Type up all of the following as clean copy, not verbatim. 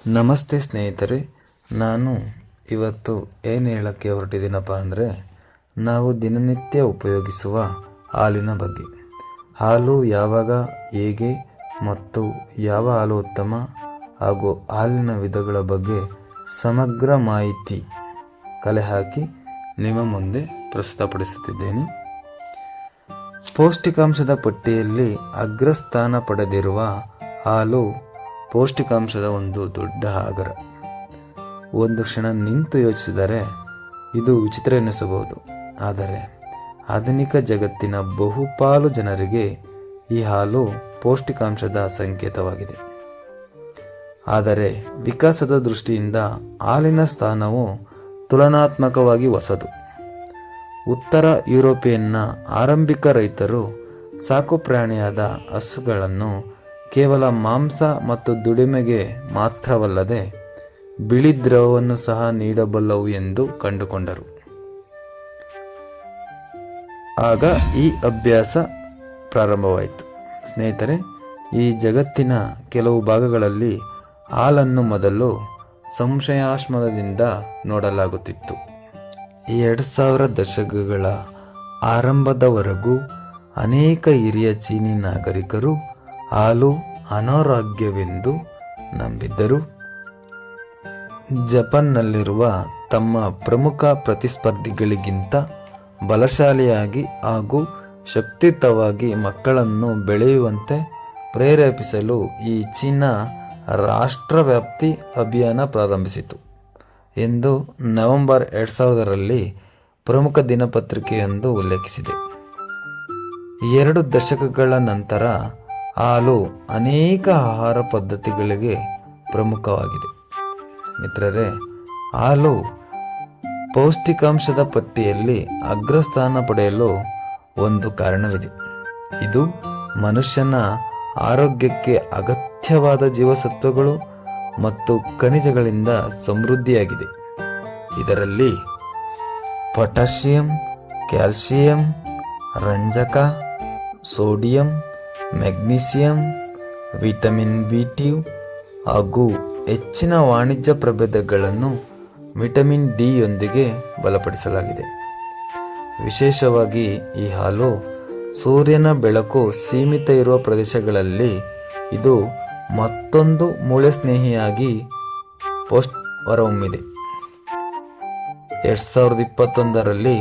ನಮಸ್ತೆ ಸ್ನೇಹಿತರೆ, ನಾನು ಇವತ್ತು ಏನು ಹೇಳೋಕ್ಕೆ ಹೊರಟಿದ್ದೀನಪ್ಪ ಅಂದರೆ, ನಾವು ದಿನನಿತ್ಯ ಉಪಯೋಗಿಸುವ ಹಾಲಿನ ಬಗ್ಗೆ. ಹಾಲು ಯಾವಾಗ, ಹೇಗೆ ಮತ್ತು ಯಾವ ಹಾಲು ಉತ್ತಮ ಹಾಗೂ ಹಾಲಿನ ವಿಧಗಳ ಬಗ್ಗೆ ಸಮಗ್ರ ಮಾಹಿತಿ ಕಲೆ ಹಾಕಿ ನಿಮ್ಮ ಮುಂದೆ ಪ್ರಸ್ತುತಪಡಿಸುತ್ತಿದ್ದೇನೆ. ಪೌಷ್ಟಿಕಾಂಶದ ಪಟ್ಟಿಯಲ್ಲಿ ಅಗ್ರಸ್ಥಾನ ಪಡೆದಿರುವ ಹಾಲು ಪೌಷ್ಟಿಕಾಂಶದ ಒಂದು ದೊಡ್ಡ ಆಗರ. ಒಂದು ಕ್ಷಣ ನಿಂತು ಯೋಚಿಸಿದರೆ ಇದು ವಿಚಿತ್ರ ಎನಿಸಬಹುದು, ಆದರೆ ಆಧುನಿಕ ಜಗತ್ತಿನ ಬಹುಪಾಲು ಜನರಿಗೆ ಈ ಹಾಲು ಪೌಷ್ಟಿಕಾಂಶದ ಸಂಕೇತವಾಗಿದೆ. ಆದರೆ ವಿಕಾಸದ ದೃಷ್ಟಿಯಿಂದ ಹಾಲಿನ ಸ್ಥಾನವು ತುಲನಾತ್ಮಕವಾಗಿ ಹೊಸದು. ಉತ್ತರ ಯುರೋಪಿಯನ್ನ ಆರಂಭಿಕ ರೈತರು ಸಾಕುಪ್ರಾಣಿಯಾದ ಹಸುಗಳನ್ನು ಕೇವಲ ಮಾಂಸ ಮತ್ತು ದುಡಿಮೆಗೆ ಮಾತ್ರವಲ್ಲದೆ ಬಿಳಿ ದ್ರವವನ್ನು ಸಹ ನೀಡಬಲ್ಲವು ಎಂದು ಕಂಡುಕೊಂಡರು. ಆಗ ಈ ಅಭ್ಯಾಸ ಪ್ರಾರಂಭವಾಯಿತು. ಸ್ನೇಹಿತರೆ, ಈ ಜಗತ್ತಿನ ಕೆಲವು ಭಾಗಗಳಲ್ಲಿ ಹಾಲನ್ನು ಮೊದಲು ಸಂಶಯಾಸ್ಪದದಿಂದ ನೋಡಲಾಗುತ್ತಿತ್ತು. 2000 ದಶಕಗಳ ಆರಂಭದವರೆಗೂ ಅನೇಕ ಹಿರಿಯ ಚೀನಿ ನಾಗರಿಕರು ಹಾಲು ಅನಾರೋಗ್ಯವೆಂದು ನಂಬಿದ್ದರು. ಜಪಾನ್ನಲ್ಲಿರುವ ತಮ್ಮ ಪ್ರಮುಖ ಪ್ರತಿಸ್ಪರ್ಧಿಗಳಿಗಿಂತ ಬಲಶಾಲಿಯಾಗಿ ಹಾಗೂ ಶಕ್ತಿಯುತವಾಗಿ ಮಕ್ಕಳನ್ನು ಬೆಳೆಯುವಂತೆ ಪ್ರೇರೇಪಿಸಲು ಈ ಚೀನಾ ರಾಷ್ಟ್ರವ್ಯಾಪಿ ಅಭಿಯಾನ ಪ್ರಾರಂಭಿಸಿತು ಎಂದು ನವೆಂಬರ್ 2000ರಲ್ಲಿ ಪ್ರಮುಖ ದಿನಪತ್ರಿಕೆಯೊಂದು ಉಲ್ಲೇಖಿಸಿದೆ. 2 ದಶಕಗಳ ನಂತರ ಹಾಲು ಅನೇಕ ಆಹಾರ ಪದ್ಧತಿಗಳಿಗೆ ಪ್ರಮುಖವಾಗಿದೆ. ಮಿತ್ರರೇ, ಹಾಲು ಪೌಷ್ಟಿಕಾಂಶದ ಪಟ್ಟಿಯಲ್ಲಿ ಅಗ್ರಸ್ಥಾನ ಪಡೆಯಲು ಒಂದು ಕಾರಣವಿದೆ. ಇದು ಮನುಷ್ಯನ ಆರೋಗ್ಯಕ್ಕೆ ಅಗತ್ಯವಾದ ಜೀವಸತ್ವಗಳು ಮತ್ತು ಖನಿಜಗಳಿಂದ ಸಮೃದ್ಧಿಯಾಗಿದೆ. ಇದರಲ್ಲಿ ಪೊಟ್ಯಾಷಿಯಂ, ಕ್ಯಾಲ್ಸಿಯಂ, ರಂಜಕ, ಸೋಡಿಯಂ, ಮೆಗ್ನೀಸಿಯಂ, ವಿಟಮಿನ್ B2 ಹಾಗೂ ಹೆಚ್ಚಿನ ವಾಣಿಜ್ಯ ಪ್ರಭೇದಗಳನ್ನು ವಿಟಮಿನ್ D ಯೊಂದಿಗೆ ಬಲಪಡಿಸಲಾಗಿದೆ. ವಿಶೇಷವಾಗಿ ಈ ಹಾಲು ಸೂರ್ಯನ ಬೆಳಕು ಸೀಮಿತ ಇರುವ ಪ್ರದೇಶಗಳಲ್ಲಿ ಇದು ಮತ್ತೊಂದು ಮೂಳೆ ಸ್ನೇಹಿಯಾಗಿ ಹೊರಹೊಮ್ಮಿದೆ. 2021ರಲ್ಲಿ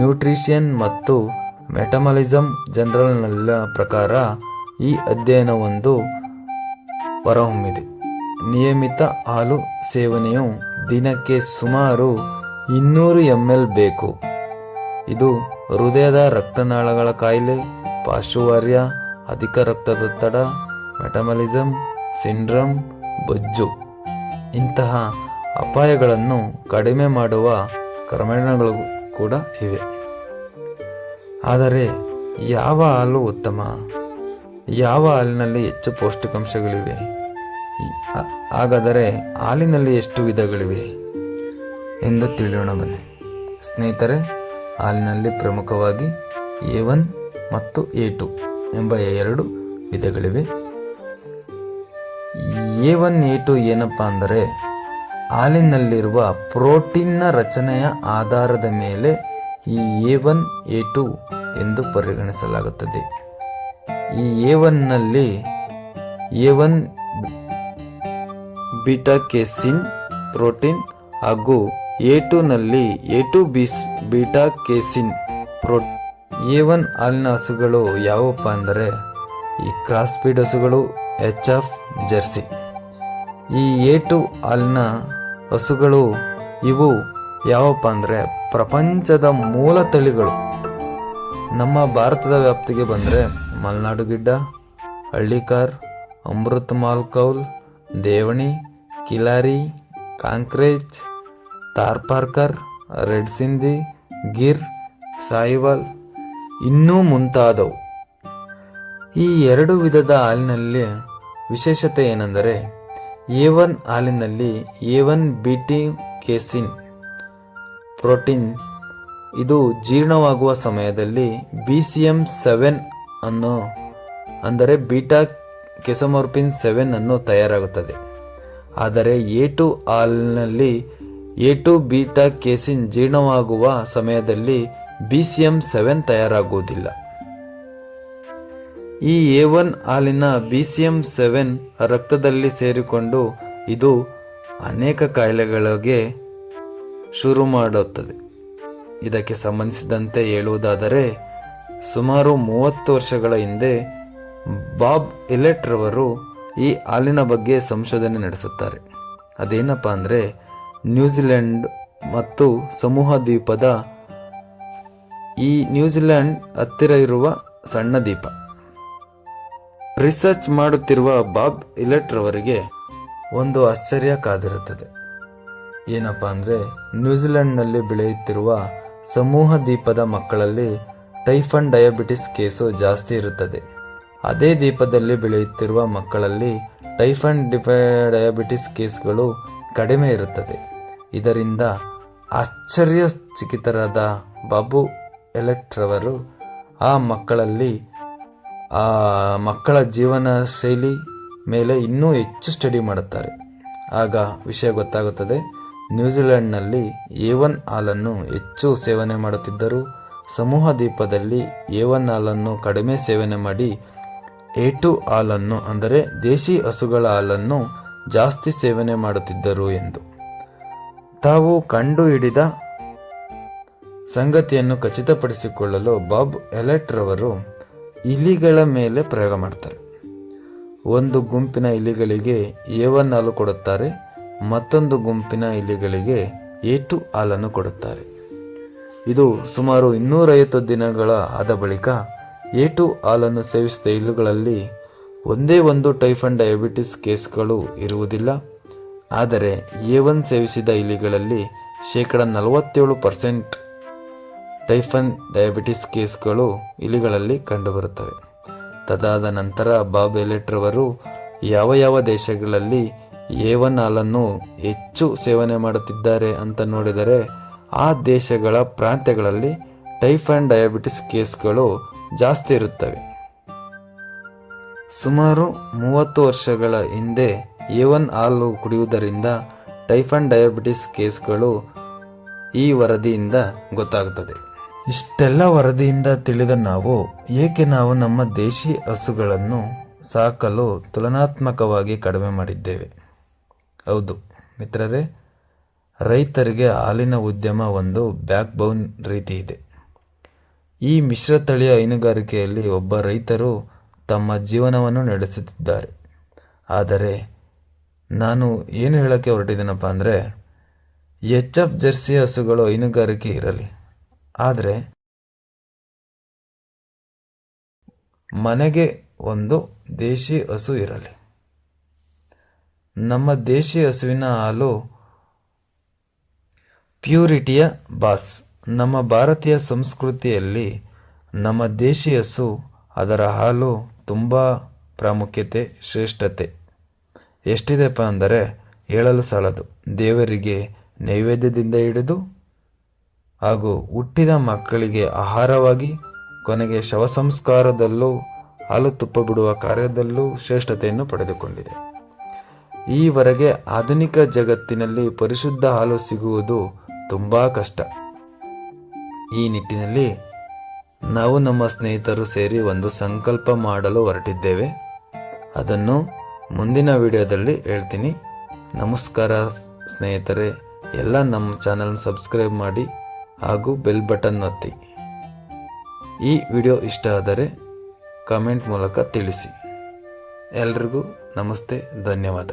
ನ್ಯೂಟ್ರಿಷನ್ ಮತ್ತು ಮೆಟಬಾಲಿಸಮ್ ಜರ್ನಲ್ನ ಪ್ರಕಾರ ಈ ಅಧ್ಯಯನವೊಂದು ಹೊರಹೊಮ್ಮಿದೆ. ನಿಯಮಿತ ಹಾಲು ಸೇವನೆಯು ದಿನಕ್ಕೆ ಸುಮಾರು 200 ml ಬೇಕು. ಇದು ಹೃದಯದ ರಕ್ತನಾಳಗಳ ಕಾಯಿಲೆ, ಪಾರ್ಶ್ವವಾಯು, ಅಧಿಕ ರಕ್ತದೊತ್ತಡ, ಮೆಟಬಾಲಿಸಮ್ ಸಿಂಡ್ರೋಮ್, ಬೊಜ್ಜು ಇಂತಹ ಅಪಾಯಗಳನ್ನು ಕಡಿಮೆ ಮಾಡುವ ಕ್ರಮಗಳು ಕೂಡ ಇವೆ. ಆದರೆ ಯಾವ ಹಾಲು ಉತ್ತಮ? ಯಾವ ಹಾಲಿನಲ್ಲಿ ಹೆಚ್ಚು ಪೌಷ್ಟಿಕಾಂಶಗಳಿವೆ? ಹಾಗಾದರೆ ಹಾಲಿನಲ್ಲಿ ಎಷ್ಟು ವಿಧಗಳಿವೆ ಎಂದು ತಿಳಿಯೋಣ ಬನ್ನಿ. ಸ್ನೇಹಿತರೆ, ಹಾಲಿನಲ್ಲಿ ಪ್ರಮುಖವಾಗಿ A1 ಮತ್ತು A2 ಎಂಬ 2 ವಿಧಗಳಿವೆ. A1 A2 ಏನಪ್ಪ ಅಂದರೆ, ಹಾಲಿನಲ್ಲಿರುವ ಪ್ರೋಟೀನ್ನ ರಚನೆಯ ಆಧಾರದ ಮೇಲೆ ಈ A1 A2 ಎಂದು ಪರಿಗಣಿಸಲಾಗುತ್ತದೆ. ಈ A1ನಲ್ಲಿ A1 ಬೀಟಾ ಕೇಸಿನ್ ಪ್ರೋಟೀನ್ ಹಾಗೂ A2ನಲ್ಲಿ A2 beta casein protein. A1 ಹಾಲಿನ ಹಸುಗಳು ಯಾವಪ್ಪ ಅಂದರೆ, ಈ ಕ್ರಾಸ್ ಬ್ರೀಡ್ ಹಸುಗಳು, HF ಜರ್ಸಿ. ಈ A2 ಹಾಲಿನ ಹಸುಗಳು ಇವು ಯಾವಪ್ಪ ಅಂದರೆ ಪ್ರಪಂಚದ ಮೂಲ ತಳಿಗಳು. ನಮ್ಮ ಭಾರತದ ವ್ಯಾಪ್ತಿಗೆ ಬಂದರೆ ಮಲೆನಾಡು ಗಿಡ್ಡ, ಹಳ್ಳಿಕಾರ್, ಅಮೃತ್ ಮಾಲ್ ಕೌಲ್, ದೇವಣಿ, ಕಿಲಾರಿ, ಕಾಂಕ್ರೇಜ್, ತಾರ್ಪಾರ್ಕರ್, ರೆಡ್ ಸಿಂಧಿ, ಗಿರ್, ಸಾಹಿವಾಲ್ ಇನ್ನೂ ಮುಂತಾದವು. ಈ 2 ವಿಧದ ಹಾಲಿನಲ್ಲಿ ವಿಶೇಷತೆ ಏನೆಂದರೆ, A1 ಹಾಲಿನಲ್ಲಿ A1 ಬೀಟಾ ಕೇಸಿನ್ ಪ್ರೋಟೀನ್ ಇದು ಜೀರ್ಣವಾಗುವ ಸಮಯದಲ್ಲಿ BCM7 ಅಂದರೆ ಬೀಟಾ ಕೆಸಮೋರ್ಫಿನ್ 7 ತಯಾರಾಗುತ್ತದೆ. ಆದರೆ A2 ಹಾಲಿನಲ್ಲಿ A2 ಬೀಟಾ ಕೇಸಿನ್ ಜೀರ್ಣವಾಗುವ ಸಮಯದಲ್ಲಿ BCM7 ತಯಾರಾಗುವುದಿಲ್ಲ. ಈ A1 ಹಾಲಿನ BCM7 ರಕ್ತದಲ್ಲಿ ಸೇರಿಕೊಂಡು ಇದು ಅನೇಕ ಕಾಯಿಲೆಗಳಿಗೆ ಶುರು ಮಾಡುತ್ತದೆ. ಇದಕ್ಕೆ ಸಂಬಂಧಿಸಿದಂತೆ ಹೇಳುವುದಾದರೆ ಸುಮಾರು 30 ವರ್ಷಗಳ ಹಿಂದೆ ಬಾಬ್ ಎಲೆಟ್ ರವರು ಈ ಹಾಲಿನ ಬಗ್ಗೆ ಸಂಶೋಧನೆ ನಡೆಸುತ್ತಾರೆ. ಅದೇನಪ್ಪ ಅಂದರೆ ನ್ಯೂಜಿಲೆಂಡ್ ಮತ್ತು ಸಮೂಹ ದ್ವೀಪದ ಈ ನ್ಯೂಜಿಲೆಂಡ್ ಹತ್ತಿರ ಇರುವ ಸಣ್ಣ ದ್ವೀಪ. ರಿಸರ್ಚ್ ಮಾಡುತ್ತಿರುವ ಬಾಬ್ ಎಲೆಟ್ ರವರಿಗೆ ಒಂದು ಆಶ್ಚರ್ಯ ಕಾದಿರುತ್ತದೆ. ಏನಪ್ಪ ಅಂದರೆ ನ್ಯೂಜಿಲೆಂಡ್ನಲ್ಲಿ ಬೆಳೆಯುತ್ತಿರುವ ಸಮೂಹ ದ್ವೀಪದ ಮಕ್ಕಳಲ್ಲಿ ಟೈಪ್ 1 ಡಯಾಬಿಟಿಸ್ ಕೇಸು ಜಾಸ್ತಿ ಇರುತ್ತದೆ. ಅದೇ ದ್ವೀಪದಲ್ಲಿ ಬೆಳೆಯುತ್ತಿರುವ ಮಕ್ಕಳಲ್ಲಿ ಟೈಪ್ 1 ಡಯಾಬಿಟಿಸ್ ಕೇಸ್ಗಳು ಕಡಿಮೆ ಇರುತ್ತದೆ. ಇದರಿಂದ ಆಶ್ಚರ್ಯಚಕಿತರಾದ ಬಾಬು ಎಲೆಟ್ ರವರು ಆ ಮಕ್ಕಳ ಜೀವನ ಶೈಲಿ ಮೇಲೆ ಇನ್ನೂ ಹೆಚ್ಚು ಸ್ಟಡಿ ಮಾಡುತ್ತಾರೆ. ಆಗ ವಿಷಯ ಗೊತ್ತಾಗುತ್ತದೆ, ನ್ಯೂಜಿಲೆಂಡ್ನಲ್ಲಿ A1 ಹಾಲನ್ನು ಹೆಚ್ಚು ಸೇವನೆ ಮಾಡುತ್ತಿದ್ದರು, ಸಮೂಹ ದ್ವೀಪದಲ್ಲಿ A1 ಹಾಲನ್ನು ಕಡಿಮೆ ಸೇವನೆ ಮಾಡಿ A2 ಹಾಲನ್ನು ಅಂದರೆ ದೇಶಿ ಹಸುಗಳ ಹಾಲನ್ನು ಜಾಸ್ತಿ ಸೇವನೆ ಮಾಡುತ್ತಿದ್ದರು ಎಂದು. ತಾವು ಕಂಡುಹಿಡಿದ ಸಂಗತಿಯನ್ನು ಖಚಿತಪಡಿಸಿಕೊಳ್ಳಲು ಬಾಬ್ ಎಲೆಟ್ ರವರು ಇಲಿಗಳ ಮೇಲೆ ಪ್ರಯೋಗ ಮಾಡ್ತಾರೆ. ಒಂದು ಗುಂಪಿನ ಇಲಿಗಳಿಗೆ A1 ಹಾಲು ಕೊಡುತ್ತಾರೆ, ಮತ್ತೊಂದು ಗುಂಪಿನ ಇಲಿಗಳಿಗೆ A2 ಹಾಲನ್ನು ಕೊಡುತ್ತಾರೆ. ಇದು ಸುಮಾರು 250 ದಿನಗಳ ಆದ ಬಳಿಕ A2 ಹಾಲನ್ನು ಸೇವಿಸಿದ ಇಲಿಗಳಲ್ಲಿ ಒಂದೇ ಒಂದು ಟೈಪ್ 1 ಡಯಾಬಿಟಿಸ್ ಕೇಸ್ಗಳು ಇರುವುದಿಲ್ಲ. ಆದರೆ A1 ಸೇವಿಸಿದ ಇಲಿಗಳಲ್ಲಿ 47% ಟೈಪ್ 1 ಡಯಾಬಿಟಿಸ್ ಕೇಸ್ಗಳು ಇಲಿಗಳಲ್ಲಿ ಕಂಡುಬರುತ್ತವೆ. ತದಾದ ನಂತರ ಬಾಬ್ ಎಲೆಟ್ ರವರು ಯಾವ ದೇಶಗಳಲ್ಲಿ A1 ಹಾಲನ್ನು ಹೆಚ್ಚು ಸೇವನೆ ಮಾಡುತ್ತಿದ್ದಾರೆ ಅಂತ ನೋಡಿದರೆ ಆ ದೇಶಗಳ ಪ್ರಾಂತ್ಯಗಳಲ್ಲಿ ಟೈಪ್ 1 ಡಯಾಬಿಟಿಸ್ ಕೇಸ್ಗಳು ಜಾಸ್ತಿ ಇರುತ್ತವೆ. ಸುಮಾರು 30 ವರ್ಷಗಳ ಹಿಂದೆ A1 ಹಾಲು ಕುಡಿಯುವುದರಿಂದ ಟೈಪ್ 1 ಡಯಾಬಿಟಿಸ್ ಕೇಸ್ಗಳು ಈ ವರದಿಯಿಂದ ಗೊತ್ತಾಗುತ್ತದೆ. ಇಷ್ಟೆಲ್ಲ ವರದಿಯಿಂದ ತಿಳಿದ ನಾವು ಏಕೆ ನಾವು ನಮ್ಮ ದೇಶಿ ಹಸುಗಳನ್ನು ಸಾಕಲು ತುಲನಾತ್ಮಕವಾಗಿ ಕಡಿಮೆ ಮಾಡಿದ್ದೇವೆ? ಹೌದು ಮಿತ್ರರೇ, ರೈತರಿಗೆ ಹಾಲಿನ ಉದ್ಯಮ ಒಂದು ಬ್ಯಾಕ್ ಬೋನ್ ರೀತಿ ಇದೆ. ಈ ಮಿಶ್ರತಳಿಯ ಹೈನುಗಾರಿಕೆಯಲ್ಲಿ ಒಬ್ಬ ರೈತರು ತಮ್ಮ ಜೀವನವನ್ನು ನಡೆಸುತ್ತಿದ್ದಾರೆ. ಆದರೆ ನಾನು ಏನು ಹೇಳೋಕ್ಕೆ ಹೊರಟಿದ್ದೀನಪ್ಪ ಅಂದರೆ, HF ಜರ್ಸಿ ಹಸುಗಳು ಹೈನುಗಾರಿಕೆ ಇರಲಿ, ಆದರೆ ಮನೆಗೆ ಒಂದು ದೇಶಿ ಹಸು ಇರಲಿ. ನಮ್ಮ ದೇಶಿ ಹಸುವಿನ ಹಾಲು ಪ್ಯೂರಿಟಿಯ ಬಾಸ್. ನಮ್ಮ ಭಾರತೀಯ ಸಂಸ್ಕೃತಿಯಲ್ಲಿ ನಮ್ಮ ದೇಶಿ ಹಸು, ಅದರ ಹಾಲು ತುಂಬ ಪ್ರಾಮುಖ್ಯತೆ, ಶ್ರೇಷ್ಠತೆ ಎಷ್ಟಿದೆಪ್ಪ ಅಂದರೆ ಹೇಳಲು ಸಾಲದು. ದೇವರಿಗೆ ನೈವೇದ್ಯದಿಂದ ಹಿಡಿದು ಹಾಗೂ ಹುಟ್ಟಿದ ಮಕ್ಕಳಿಗೆ ಆಹಾರವಾಗಿ, ಕೊನೆಗೆ ಶವ ಸಂಸ್ಕಾರದಲ್ಲೂ ಹಾಲು ತುಪ್ಪ ಬಿಡುವ ಕಾರ್ಯದಲ್ಲೂ ಶ್ರೇಷ್ಠತೆಯನ್ನು ಪಡೆದುಕೊಂಡಿದೆ. ಈವರೆಗೆ ಆಧುನಿಕ ಜಗತ್ತಿನಲ್ಲಿ ಪರಿಶುದ್ಧ ಹಾಲು ಸಿಗುವುದು ತುಂಬ ಕಷ್ಟ. ಈ ನಿಟ್ಟಿನಲ್ಲಿ ನಾವು ನಮ್ಮ ಸ್ನೇಹಿತರು ಸೇರಿ ಒಂದು ಸಂಕಲ್ಪ ಮಾಡಲು ಹೊರಟಿದ್ದೇವೆ. ಅದನ್ನು ಮುಂದಿನ ವಿಡಿಯೋದಲ್ಲಿ ಹೇಳ್ತೀನಿ. ನಮಸ್ಕಾರ ಸ್ನೇಹಿತರೆ, ಎಲ್ಲ ನಮ್ಮ ಚಾನಲ್ ಸಬ್ಸ್ಕ್ರೈಬ್ ಮಾಡಿ ಹಾಗೂ ಬೆಲ್ ಬಟನ್ ಒತ್ತಿ. ಈ ವಿಡಿಯೋ ಇಷ್ಟ ಆದರೆ ಕಾಮೆಂಟ್ ಮೂಲಕ ತಿಳಿಸಿ. ಎಲ್ರಿಗೂ ನಮಸ್ತೆ, ಧನ್ಯವಾದ.